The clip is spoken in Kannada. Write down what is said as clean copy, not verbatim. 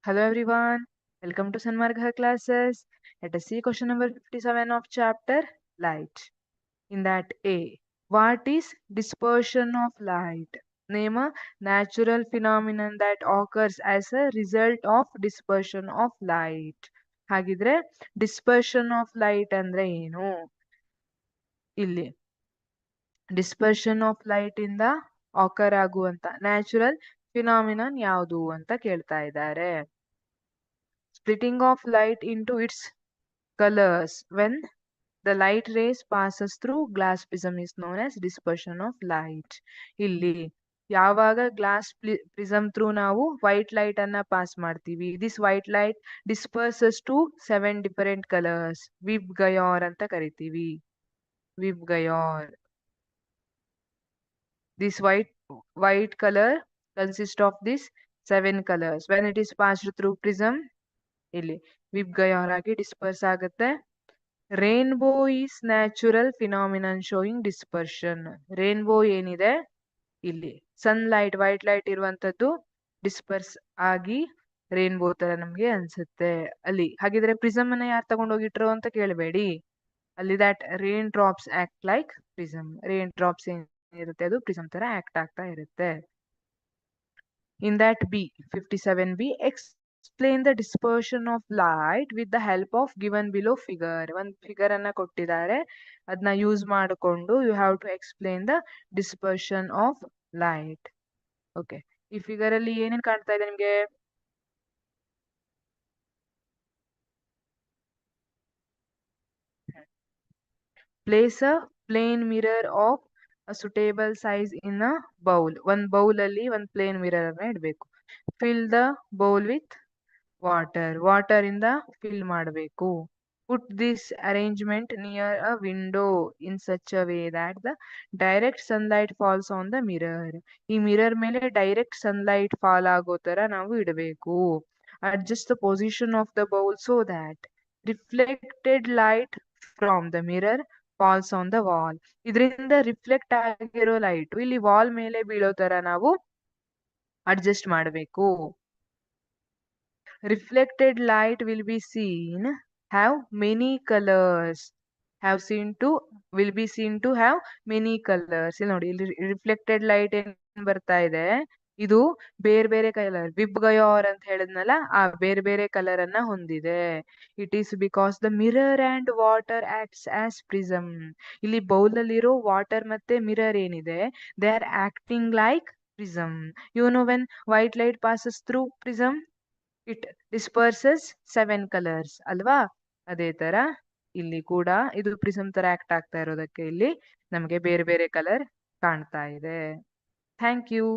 Hello everyone, welcome to Sanmarga classes. Let us see question number 57 of chapter Light. In that A, what is dispersion of light? Name a natural phenomenon that occurs as a result of dispersion of light. ಹಾಗಿದ್ರೆ dispersion of light ಅಂದ್ರೆ ಏನು? ಇಲ್ಲಿ dispersion of light ಇಂದ occur ಆಗುವಂತ natural phenomenon ಯಾವುದು ಅಂತ ಕೇಳ್ತಾ ಇದ್ದಾರೆ. Splitting of light into its colors when the light rays passes through glass prism is known as dispersion of light. ಇಲ್ಲಿ ಯಾವಾಗ ಗ್ಲಾಸ್ ಪ್ರಿಸಮ್ ಥ್ರೂ ನಾವು ವೈಟ್ ಲೈಟ್ ಅನ್ನ ಪಾಸ್ ಮಾಡ್ತೀವಿ, this white light disperses to 7 different colours, VIBGYOR ಅಂತ ಕರಿತೀವಿ. ವಿಬ್ ಗಯೋರ್. This white color consists of these 7 colors. When it is passed through prism, ಇಲ್ಲಿ ವಿಬ್ ಗಯೋರ್ ಆಗಿ ಡಿಸ್ಪರ್ಸ್ ಆಗುತ್ತೆ. Rainbow is natural phenomenon showing dispersion. Rainbow ಏನಿದೆ ಇಲ್ಲಿ ಸನ್ಲೈಟ್ ವೈಟ್ ಲೈಟ್ ಇರುವಂತದ್ದು ಡಿಸ್ಪರ್ಸ್ ಆಗಿ ರೇನ್ಬೋ ತರ ನಮ್ಗೆ ಅನ್ಸುತ್ತೆ ಅಲ್ಲಿ. ಹಾಗಿದ್ರೆ ಪ್ರಿಸಮ್ ಅನ್ನ ಯಾರು ತಗೊಂಡೋಗಿಟ್ರು ಅಂತ ಕೇಳಬೇಡಿ. ಅಲ್ಲಿ that rain drops act like prism. Rain drops ಏನಿರುತ್ತೆ ಅದು ಪ್ರಿಸಮ್ ತರ ಆಕ್ಟ್ ಆಗ್ತಾ ಇರುತ್ತೆ. In that be 57B, explain the dispersion of light with the help of given below figure. ಒಂದು ಫಿಗರ್ ಅನ್ನ ಕೊಟ್ಟಿದ್ದಾರೆ, ಅದನ್ನ ಯೂಸ್ ಮಾಡಿಕೊಂಡು you have to explain the dispersion of light. Okay, ಈ ಫಿಗರ್ ಅಲ್ಲಿ ಏನೇನ್ ಕಾಣ್ತಾ ಇದೆ ನಿಮ್ಗೆ? Place a plane mirror of a suitable size in a bowl. ಒಂದ್ ಬೌಲ್ ಅಲ್ಲಿ ಒಂದ್ ಪ್ಲೇನ್ ಮಿರರ್ ಅನ್ನ ಇಡಬೇಕು. Fill the bowl with water ಇಂದ ಫಿಲ್ ಮಾಡಬೇಕು. Put this arrangement near a window in such a way that the direct sunlight falls on the mirror. ಈ ಮಿರರ್ ಮೇಲೆ ಡೈರೆಕ್ಟ್ ಸನ್ಲೈಟ್ ಫಾಲ್ ಆಗೋ ತರ ನಾವು ಇಡಬೇಕು. Adjust the position of the bowl so that reflected light from the mirror falls on the wall. ಇದರಿಂದ ರಿಫ್ಲೆಕ್ಟ್ ಆಗಿರೋ ಲೈಟ್ ಇಲ್ಲಿ ವಾಲ್ ಮೇಲೆ ಬೀಳೋ ತರ ನಾವು ಅಡ್ಜಸ್ಟ್ ಮಾಡಬೇಕು. Reflected light will be seen have many colors. Will be seen to have many colors. ಇಲ್ಲಿ ನೋಡಿ, ಇಲ್ಲಿ ರಿಫ್ಲೆಕ್ಟೆಡ್ ಲೈಟ್ ಏನ್ ಬರ್ತಾ ಇದೆ, ಇದು ಬೇರೆ ಬೇರೆ ಕಲರ್. ವಿಬ್ ಗಯೋರ್ ಅಂತ ಹೇಳಿದ್ನಲ್ಲ, ಆ ಬೇರೆ ಬೇರೆ ಕಲರ್ ಅನ್ನ ಹೊಂದಿದೆ. It is because the mirror and water acts as prism. ಇಲ್ಲಿ ಬೌಲ್ ಅಲ್ಲಿರೋ ವಾಟರ್ ಮತ್ತೆ ಮಿರರ್ ಏನಿದೆ, they are acting like prism. You know when white light passes through prism, it disperses 7 colours ಅಲ್ವಾ? ಅದೇ ತರ ಇಲ್ಲಿ ಕೂಡ ಇದು ಪ್ರಿಸಮ್ ತರ ಆಕ್ಟ್ ಆಗ್ತಾ ಇರೋದಕ್ಕೆ ಇಲ್ಲಿ ನಮಗೆ ಬೇರೆ ಬೇರೆ ಕಲರ್ ಕಾಣ್ತಾ ಇದೆ. Thank you.